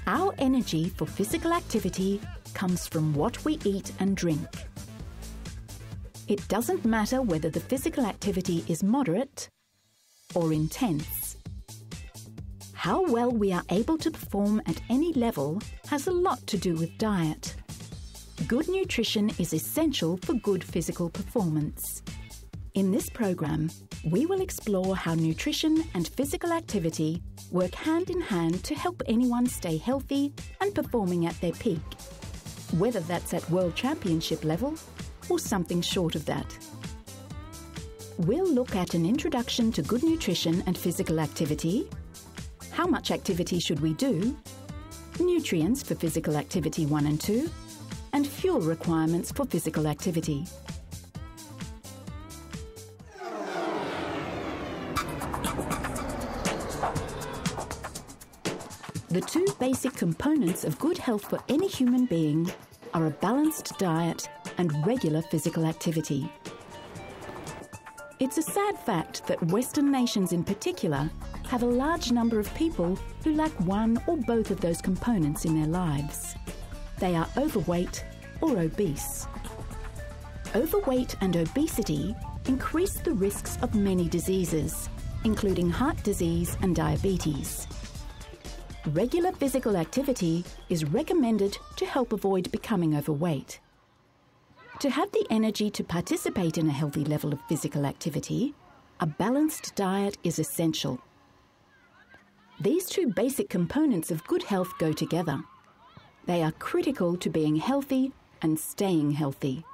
Our energy for physical activity comes from what we eat and drink. It doesn't matter whether the physical activity is moderate or intense. How well we are able to perform at any level has a lot to do with diet. Good nutrition is essential for good physical performance. In this program, we will explore how nutrition and physical activity work hand in hand to help anyone stay healthy and performing at their peak, whether that's at World Championship level or something short of that. We'll look at an introduction to good nutrition and physical activity, how much activity should we do, nutrients for physical activity 1 and 2, and fuel requirements for physical activity. The two basic components of good health for any human being are a balanced diet and regular physical activity. It's a sad fact that Western nations in particular have a large number of people who lack one or both of those components in their lives. They are overweight or obese. Overweight and obesity increase the risks of many diseases, including heart disease and diabetes. Regular physical activity is recommended to help avoid becoming overweight. To have the energy to participate in a healthy level of physical activity, a balanced diet is essential. These two basic components of good health go together. They are critical to being healthy and staying healthy.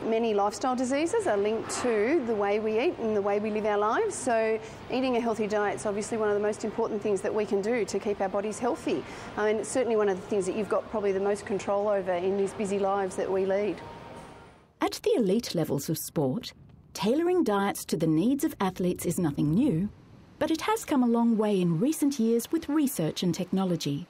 Many lifestyle diseases are linked to the way we eat and the way we live our lives. So eating a healthy diet is obviously one of the most important things that we can do to keep our bodies healthy. And it's certainly one of the things that you've got probably the most control over in these busy lives that we lead. At the elite levels of sport, tailoring diets to the needs of athletes is nothing new, but it has come a long way in recent years with research and technology.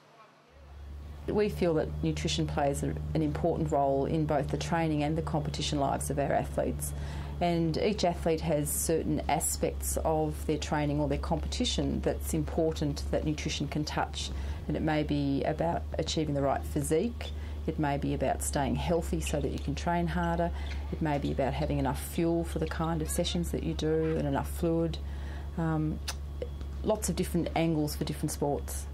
We feel that nutrition plays an important role in both the training and the competition lives of our athletes. And each athlete has certain aspects of their training or their competition that's important that nutrition can touch. And it may be about achieving the right physique, it may be about staying healthy so that you can train harder, it may be about having enough fuel for the kind of sessions that you do and enough fluid. Lots of different angles for different sports.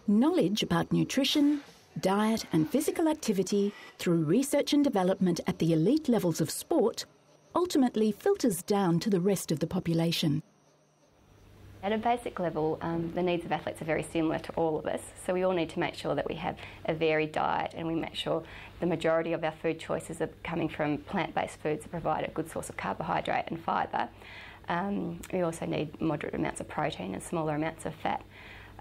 Knowledge about nutrition, diet and physical activity through research and development at the elite levels of sport ultimately filters down to the rest of the population. At a basic level, the needs of athletes are very similar to all of us, so we all need to make sure that we have a varied diet and we make sure the majority of our food choices are coming from plant-based foods that provide a good source of carbohydrate and fibre. We also need moderate amounts of protein and smaller amounts of fat.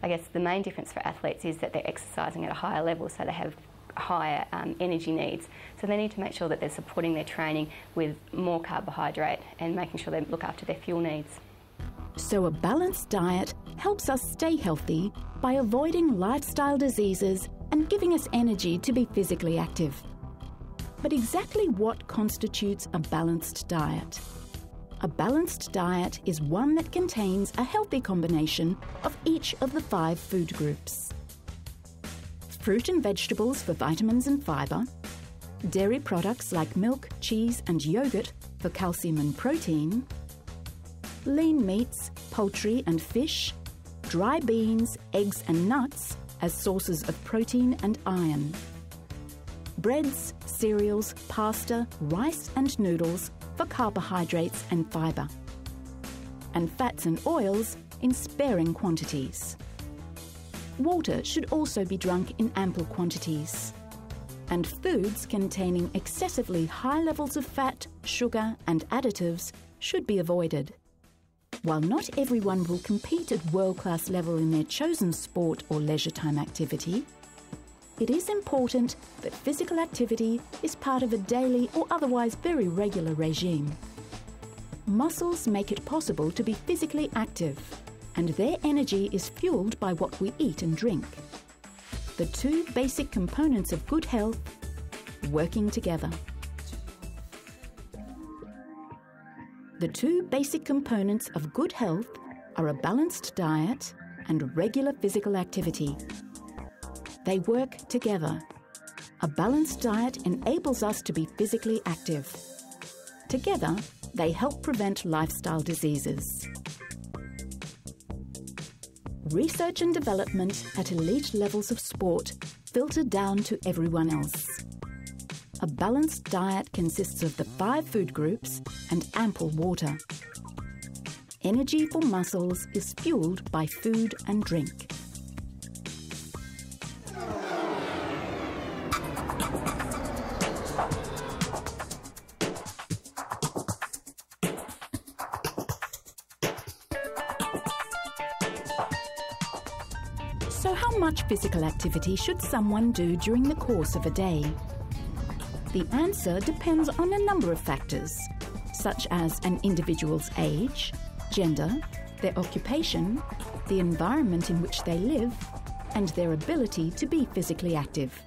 I guess the main difference for athletes is that they're exercising at a higher level, so they have higher energy needs. So they need to make sure that they're supporting their training with more carbohydrate and making sure they look after their fuel needs. So a balanced diet helps us stay healthy by avoiding lifestyle diseases and giving us energy to be physically active. But exactly what constitutes a balanced diet? A balanced diet is one that contains a healthy combination of each of the 5 food groups. Fruit and vegetables for vitamins and fibre, dairy products like milk, cheese and yogurt for calcium and protein, lean meats, poultry and fish, dry beans, eggs and nuts as sources of protein and iron, breads, cereals, pasta, rice and noodles for carbohydrates and fibre, and fats and oils in sparing quantities. Water should also be drunk in ample quantities, and foods containing excessively high levels of fat, sugar and additives should be avoided. While not everyone will compete at world-class level in their chosen sport or leisure time activity, it is important that physical activity is part of a daily or otherwise very regular regime. Muscles make it possible to be physically active, and their energy is fueled by what we eat and drink. The two basic components of good health working together. The two basic components of good health are a balanced diet and regular physical activity. They work together. A balanced diet enables us to be physically active. Together, they help prevent lifestyle diseases. Research and development at elite levels of sport filter down to everyone else. A balanced diet consists of the 5 food groups and ample water. Energy for muscles is fueled by food and drink. So how much physical activity should someone do during the course of a day? The answer depends on a number of factors, such as an individual's age, gender, their occupation, the environment in which they live, and their ability to be physically active.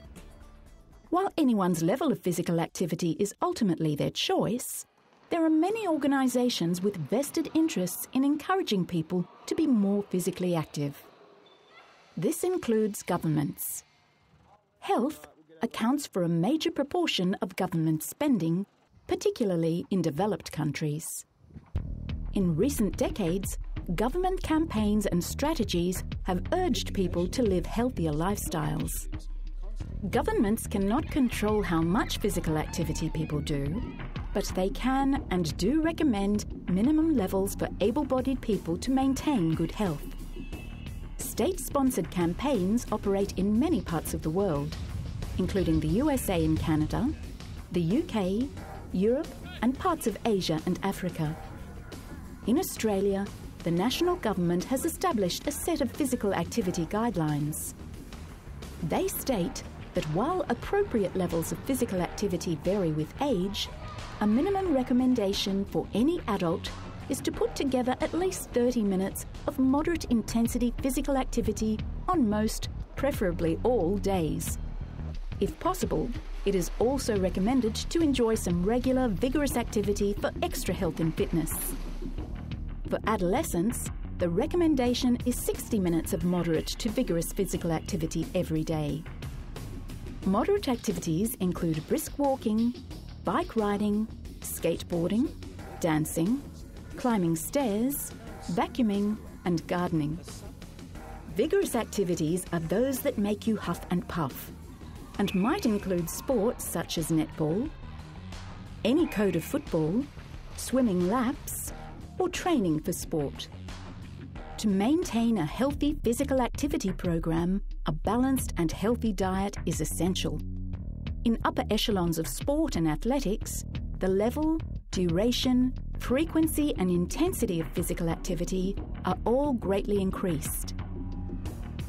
While anyone's level of physical activity is ultimately their choice, there are many organisations with vested interests in encouraging people to be more physically active. This includes governments. Health accounts for a major proportion of government spending, particularly in developed countries. In recent decades, government campaigns and strategies have urged people to live healthier lifestyles. Governments cannot control how much physical activity people do, but they can and do recommend minimum levels for able-bodied people to maintain good health. State-sponsored campaigns operate in many parts of the world, including the USA and Canada, the UK, Europe, and parts of Asia and Africa. In Australia, the national government has established a set of physical activity guidelines. They state that while appropriate levels of physical activity vary with age, a minimum recommendation for any adult is to put together at least 30 minutes of moderate intensity physical activity on most, preferably all, days. If possible, it is also recommended to enjoy some regular, vigorous activity for extra health and fitness. For adolescents, the recommendation is 60 minutes of moderate to vigorous physical activity every day. Moderate activities include brisk walking, bike riding, skateboarding, dancing, climbing stairs, vacuuming, and gardening. Vigorous activities are those that make you huff and puff, and might include sports such as netball, any code of football, swimming laps, or training for sport. To maintain a healthy physical activity program, a balanced and healthy diet is essential. In upper echelons of sport and athletics, the level, duration, frequency and intensity of physical activity are all greatly increased.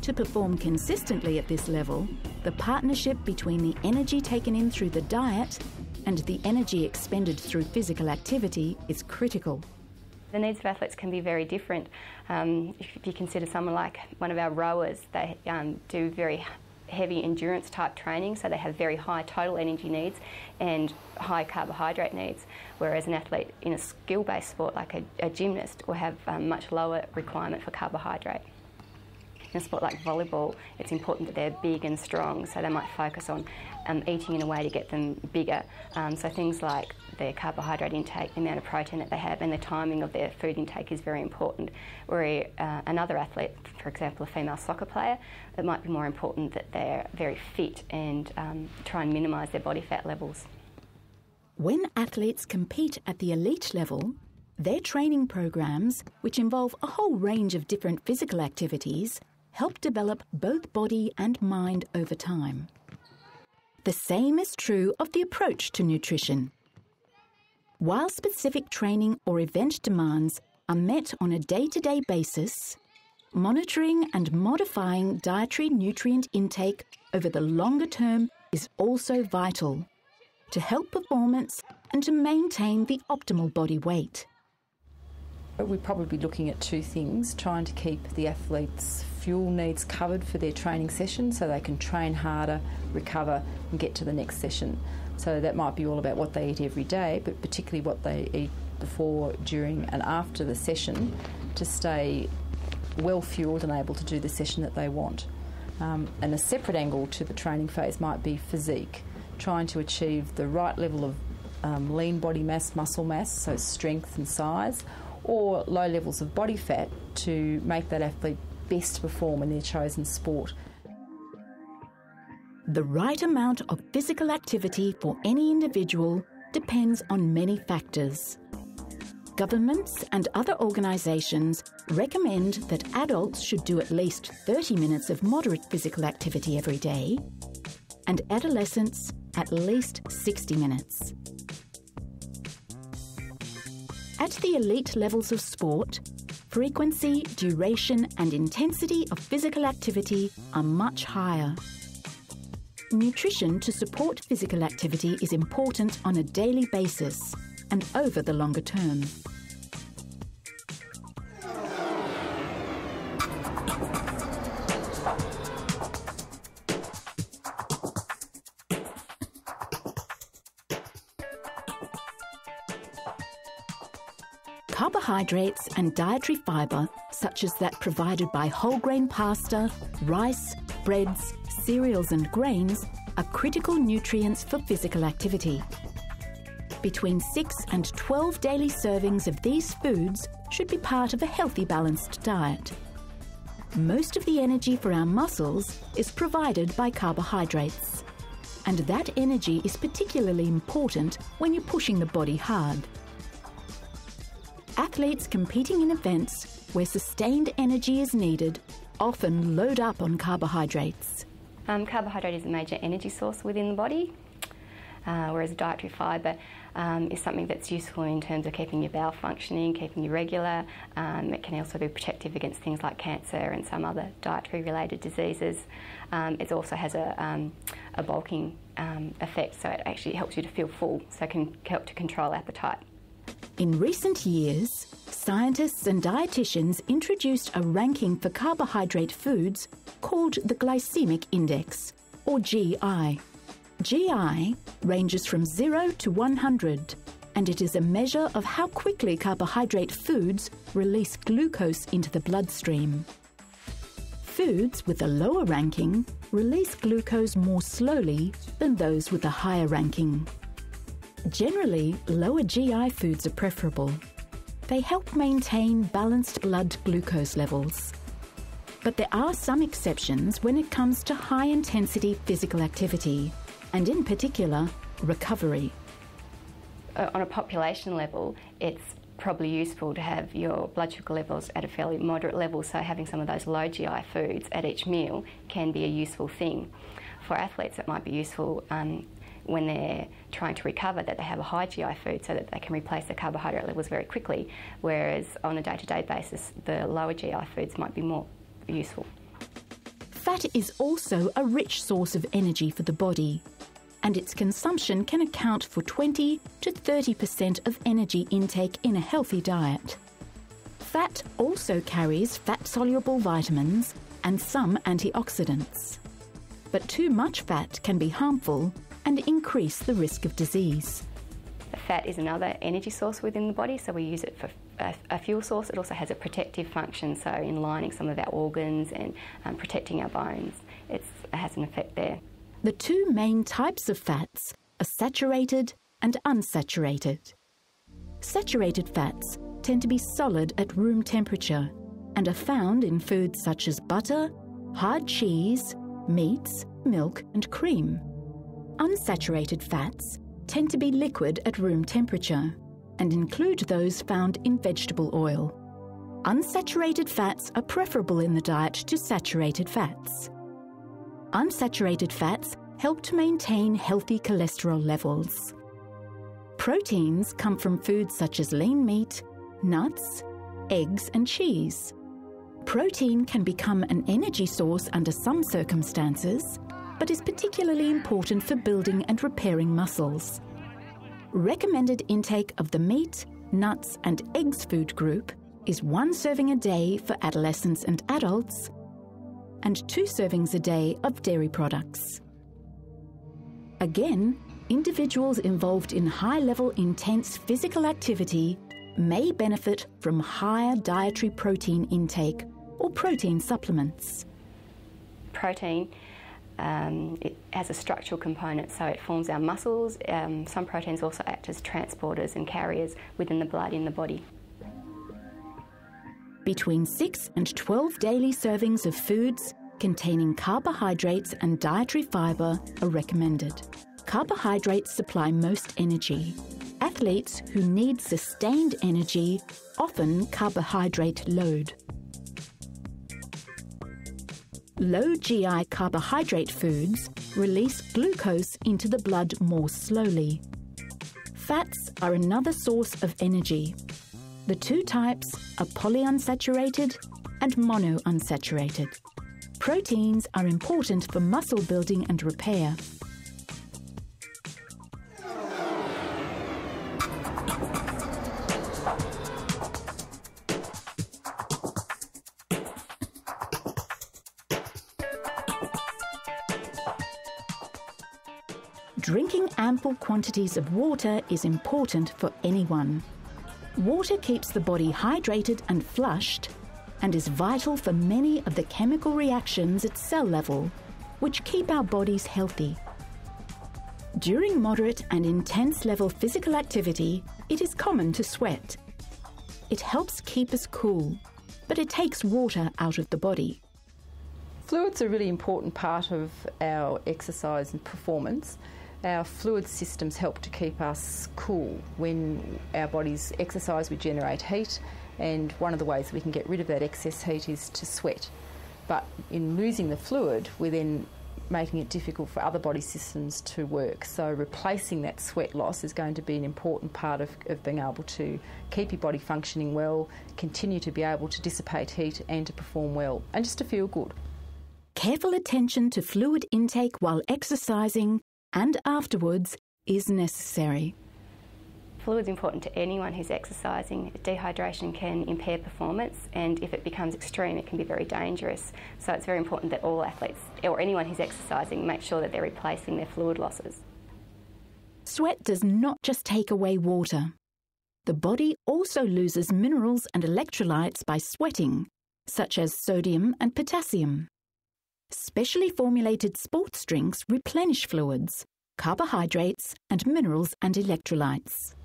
To perform consistently at this level, the partnership between the energy taken in through the diet and the energy expended through physical activity is critical. The needs of athletes can be very different. If you consider someone like one of our rowers, they do very heavy endurance type training, so they have very high total energy needs and high carbohydrate needs, whereas an athlete in a skill-based sport like a gymnast will have much lower requirement for carbohydrate. In a sport like volleyball, it's important that they're big and strong, so they might focus on eating in a way to get them bigger. So things like their carbohydrate intake, the amount of protein that they have, and the timing of their food intake is very important. Where another athlete, for example a female soccer player, it might be more important that they're very fit and try and minimise their body fat levels. When athletes compete at the elite level, their training programs, which involve a whole range of different physical activities, help develop both body and mind over time. The same is true of the approach to nutrition. While specific training or event demands are met on a day-to-day basis, monitoring and modifying dietary nutrient intake over the longer term is also vital to help performance and to maintain the optimal body weight. We're probably looking at two things: trying to keep the athletes' fuel needs covered for their training session so they can train harder, recover and get to the next session. So that might be all about what they eat every day, but particularly what they eat before, during and after the session to stay well fuelled and able to do the session that they want. And a separate angle to the training phase might be physique, trying to achieve the right level of lean body mass, muscle mass, so strength and size, or low levels of body fat to make that athlete best perform in their chosen sport. The right amount of physical activity for any individual depends on many factors. Governments and other organisations recommend that adults should do at least 30 minutes of moderate physical activity every day, and adolescents at least 60 minutes. At the elite levels of sport, frequency, duration and intensity of physical activity are much higher. Nutrition to support physical activity is important on a daily basis and over the longer term. Carbohydrates and dietary fibre, such as that provided by whole grain pasta, rice, breads, cereals and grains, are critical nutrients for physical activity. Between 6 and 12 daily servings of these foods should be part of a healthy, balanced diet. Most of the energy for our muscles is provided by carbohydrates, and that energy is particularly important when you're pushing the body hard. Athletes competing in events where sustained energy is needed often load up on carbohydrates. Carbohydrate is a major energy source within the body, whereas dietary fibre is something that's useful in terms of keeping your bowel functioning, keeping you regular. It can also be protective against things like cancer and some other dietary-related diseases. It also has a bulking effect, so it actually helps you to feel full, so it can help to control appetite. In recent years, scientists and dietitians introduced a ranking for carbohydrate foods called the glycemic index, or GI. GI ranges from 0 to 100, and it is a measure of how quickly carbohydrate foods release glucose into the bloodstream. Foods with a lower ranking release glucose more slowly than those with a higher ranking. Generally, lower GI foods are preferable. They help maintain balanced blood glucose levels. But there are some exceptions when it comes to high-intensity physical activity, and in particular, recovery. On a population level, it's probably useful to have your blood sugar levels at a fairly moderate level, so having some of those low GI foods at each meal can be a useful thing. For athletes, it might be useful when they're trying to recover that they have a high GI food so that they can replace their carbohydrate levels very quickly, whereas on a day-to-day basis, the lower GI foods might be more useful. Fat is also a rich source of energy for the body, and its consumption can account for 20 to 30% of energy intake in a healthy diet. Fat also carries fat-soluble vitamins and some antioxidants. But too much fat can be harmful and increase the risk of disease. Fat is another energy source within the body, so we use it for a fuel source. It also has a protective function, so in lining some of our organs and protecting our bones. It has an effect there. The two main types of fats are saturated and unsaturated. Saturated fats tend to be solid at room temperature and are found in foods such as butter, hard cheese, meats, milk and cream. Unsaturated fats tend to be liquid at room temperature and include those found in vegetable oil. Unsaturated fats are preferable in the diet to saturated fats. Unsaturated fats help to maintain healthy cholesterol levels. Proteins come from foods such as lean meat, nuts, eggs and cheese. Protein can become an energy source under some circumstances, but is particularly important for building and repairing muscles. Recommended intake of the meat, nuts and eggs food group is 1 serving a day for adolescents and adults, and 2 servings a day of dairy products. Again, individuals involved in high-level intense physical activity may benefit from higher dietary protein intake or protein supplements. Protein, it has a structural component, so it forms our muscles. Some proteins also act as transporters and carriers within the blood in the body. Between 6 and 12 daily servings of foods containing carbohydrates and dietary fibre are recommended. Carbohydrates supply most energy. Athletes who need sustained energy often carbohydrate load. Low GI carbohydrate foods release glucose into the blood more slowly. Fats are another source of energy. The two types are polyunsaturated and monounsaturated. Proteins are important for muscle building and repair. Drinking ample quantities of water is important for anyone. Water keeps the body hydrated and flushed and is vital for many of the chemical reactions at cell level, which keep our bodies healthy. During moderate and intense level physical activity, it is common to sweat. It helps keep us cool, but it takes water out of the body. Fluids are a really important part of our exercise and performance. Our fluid systems help to keep us cool. When our bodies exercise, we generate heat, and one of the ways we can get rid of that excess heat is to sweat. But in losing the fluid, we're then making it difficult for other body systems to work. So replacing that sweat loss is going to be an important part of being able to keep your body functioning well, continue to be able to dissipate heat and to perform well, and just to feel good. Careful attention to fluid intake while exercising and afterwards is necessary. Fluid is important to anyone who's exercising. Dehydration can impair performance, and if it becomes extreme, it can be very dangerous. So it's very important that all athletes, or anyone who's exercising, make sure that they're replacing their fluid losses. Sweat does not just take away water. The body also loses minerals and electrolytes by sweating, such as sodium and potassium. Specially formulated sports drinks replenish fluids, carbohydrates and minerals and electrolytes.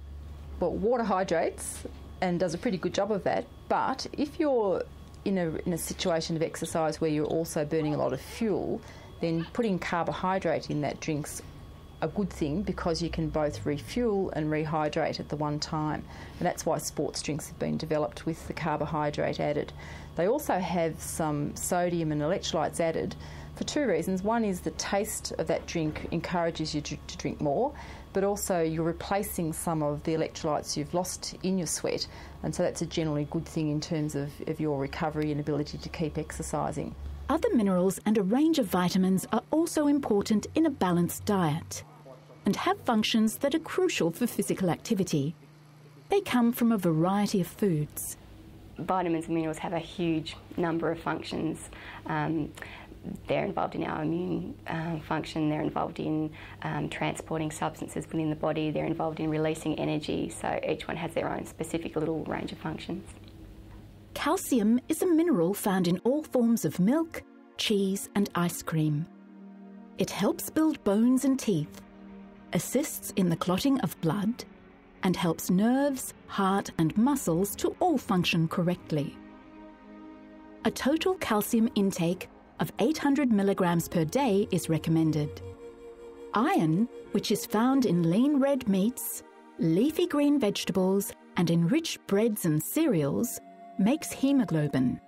Well, water hydrates and does a pretty good job of that, but if you're in a situation of exercise where you're also burning a lot of fuel, then putting carbohydrate in that drink's a good thing, because you can both refuel and rehydrate at the one time. And that's why sports drinks have been developed with the carbohydrate added. They also have some sodium and electrolytes added for two reasons. One is the taste of that drink encourages you to drink more, but also you're replacing some of the electrolytes you've lost in your sweat, and so that's a generally good thing in terms of your recovery and ability to keep exercising. Other minerals and a range of vitamins are also important in a balanced diet and have functions that are crucial for physical activity. They come from a variety of foods. Vitamins and minerals have a huge number of functions. They're involved in our immune function, they're involved in transporting substances within the body, they're involved in releasing energy, so each one has their own specific little range of functions. Calcium is a mineral found in all forms of milk, cheese and ice cream. It helps build bones and teeth, assists in the clotting of blood, and helps nerves, heart and muscles to all function correctly. A total calcium intake of 800 milligrams per day is recommended. Iron, which is found in lean red meats, leafy green vegetables and enriched breads and cereals, makes hemoglobin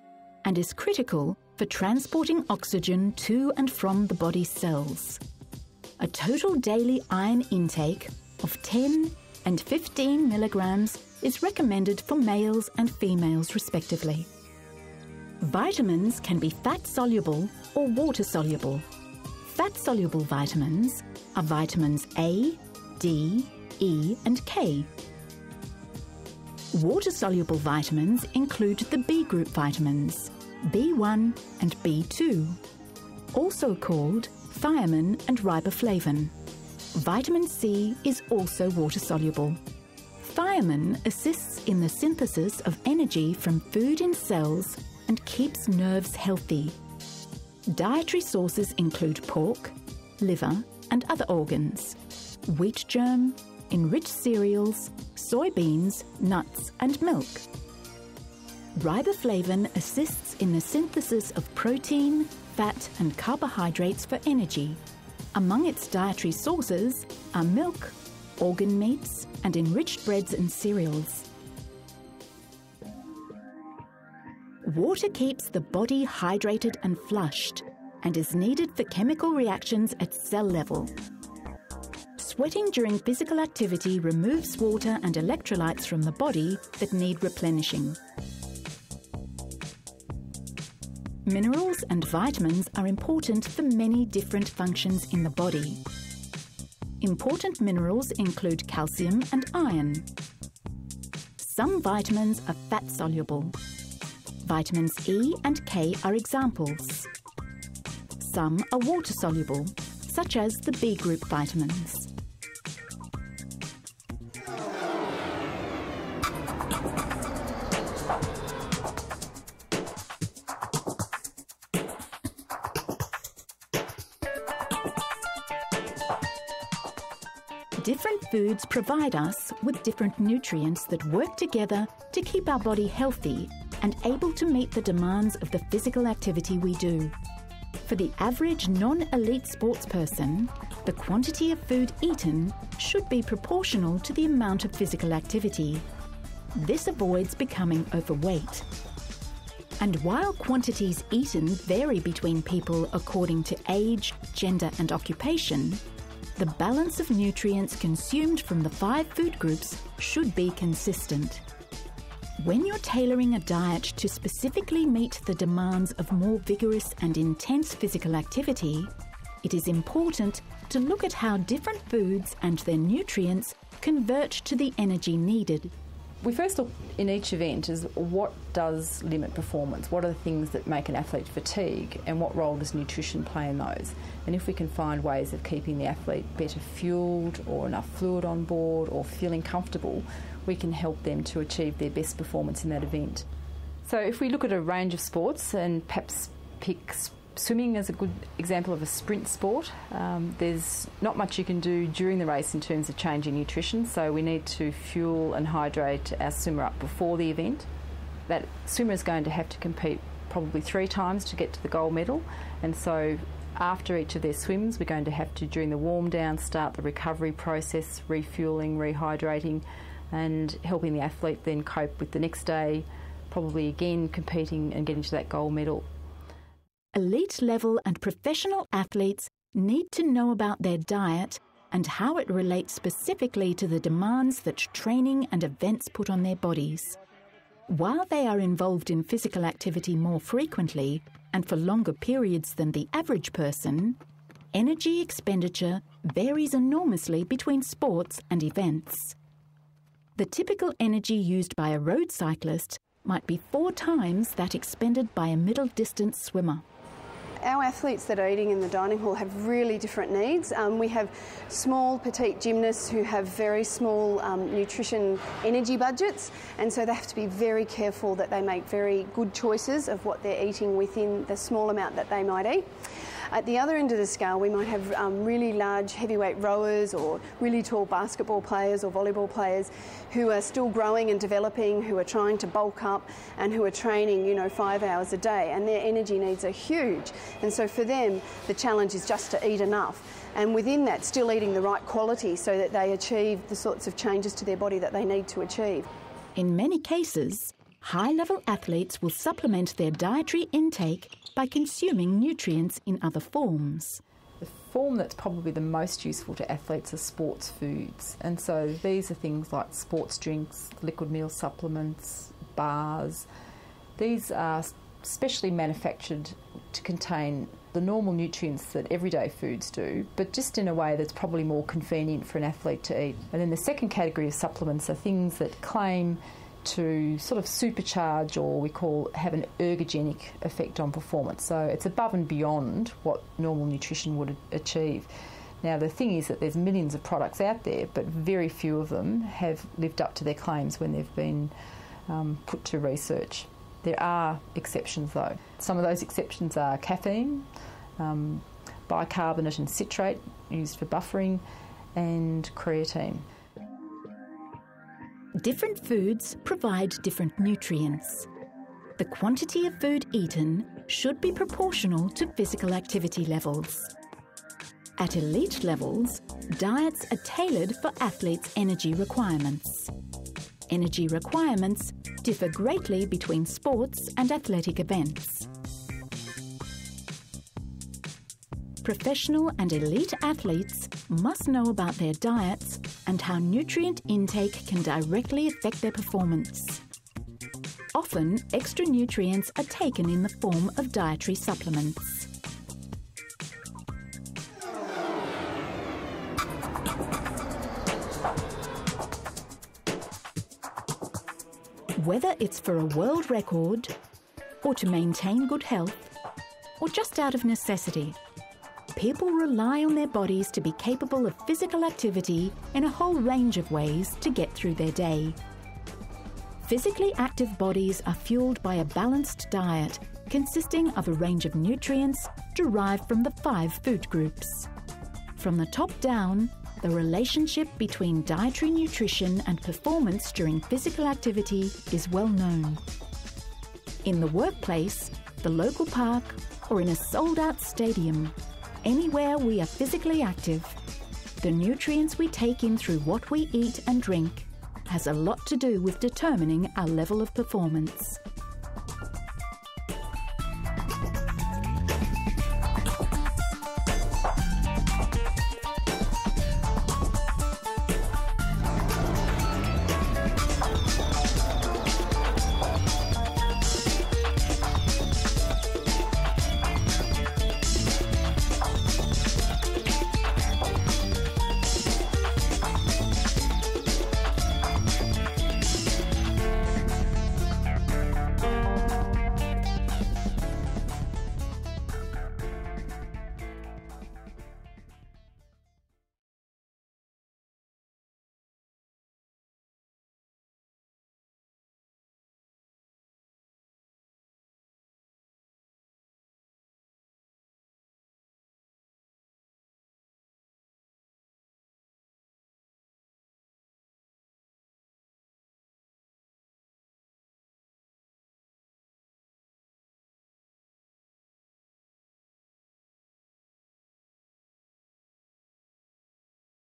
and is critical for transporting oxygen to and from the body's cells. A total daily iron intake of 10 and 15 milligrams is recommended for males and females respectively. Vitamins can be fat-soluble or water-soluble. Fat-soluble vitamins are vitamins A, D, E and K. Water-soluble vitamins include the B group vitamins, B1 and B2, also called thiamine and riboflavin. Vitamin C is also water-soluble. Thiamine assists in the synthesis of energy from food in cells and keeps nerves healthy. Dietary sources include pork, liver and other organs, wheat germ, enriched cereals, soybeans, nuts and milk. Riboflavin assists in the synthesis of protein, fat and carbohydrates for energy. Among its dietary sources are milk, organ meats and enriched breads and cereals. Water keeps the body hydrated and flushed and is needed for chemical reactions at cell level. Sweating during physical activity removes water and electrolytes from the body that need replenishing. Minerals and vitamins are important for many different functions in the body. Important minerals include calcium and iron. Some vitamins are fat-soluble. Vitamins E and K are examples. Some are water-soluble, such as the B group vitamins. Different foods provide us with different nutrients that work together to keep our body healthy and able to meet the demands of the physical activity we do. For the average non-elite sportsperson, the quantity of food eaten should be proportional to the amount of physical activity. This avoids becoming overweight. And while quantities eaten vary between people according to age, gender and occupation, the balance of nutrients consumed from the 5 food groups should be consistent. When you're tailoring a diet to specifically meet the demands of more vigorous and intense physical activity, it is important to look at how different foods and their nutrients convert to the energy needed. We first look in each event as what does limit performance, what are the things that make an athlete fatigue, and what role does nutrition play in those. And if we can find ways of keeping the athlete better fueled or enough fluid on board or feeling comfortable, we can help them to achieve their best performance in that event. So if we look at a range of sports and perhaps pick swimming as a good example of a sprint sport, there's not much you can do during the race in terms of changing nutrition, so we need to fuel and hydrate our swimmer up before the event. That swimmer is going to have to compete probably 3 times to get to the gold medal, and so after each of their swims we're going to have to, during the warm down, start the recovery process, refueling, rehydrating and helping the athlete then cope with the next day, probably again competing and getting to that gold medal. Elite level and professional athletes need to know about their diet and how it relates specifically to the demands that training and events put on their bodies. While they are involved in physical activity more frequently and for longer periods than the average person, energy expenditure varies enormously between sports and events. The typical energy used by a road cyclist might be 4 times that expended by a middle-distance swimmer. Our athletes that are eating in the dining hall have really different needs. We have small, petite gymnasts who have very small nutrition energy budgets, and so they have to be very careful that they make very good choices of what they're eating within the small amount that they might eat. At the other end of the scale, we might have really large heavyweight rowers or really tall basketball players or volleyball players who are still growing and developing, who are trying to bulk up and who are training, 5 hours a day, and their energy needs are huge. And so for them, the challenge is just to eat enough, and within that, still eating the right quality so that they achieve the sorts of changes to their body that they need to achieve. In many cases, high-level athletes will supplement their dietary intake by consuming nutrients in other forms. The form that's probably the most useful to athletes are sports foods, and so these are things like sports drinks, liquid meal supplements, bars. These are specially manufactured to contain the normal nutrients that everyday foods do, but just in a way that's probably more convenient for an athlete to eat. And then the second category of supplements are things that claim to sort of supercharge, or we have an ergogenic effect on performance. So it's above and beyond what normal nutrition would achieve. Now the thing is that there's millions of products out there, but very few of them have lived up to their claims when they've been put to research. There are exceptions though. Some of those exceptions are caffeine, bicarbonate and citrate used for buffering, and creatine. Different foods provide different nutrients. The quantity of food eaten should be proportional to physical activity levels. At elite levels, diets are tailored for athletes' energy requirements. Energy requirements differ greatly between sports and athletic events. Professional and elite athletes must know about their diets and how nutrient intake can directly affect their performance. Often, extra nutrients are taken in the form of dietary supplements. Whether it's for a world record, or to maintain good health, or just out of necessity, people rely on their bodies to be capable of physical activity in a whole range of ways to get through their day. Physically active bodies are fueled by a balanced diet consisting of a range of nutrients derived from the 5 food groups. From the top down, the relationship between dietary nutrition and performance during physical activity is well known. In the workplace, the local park, or in a sold-out stadium, anywhere we are physically active, the nutrients we take in through what we eat and drink has a lot to do with determining our level of performance.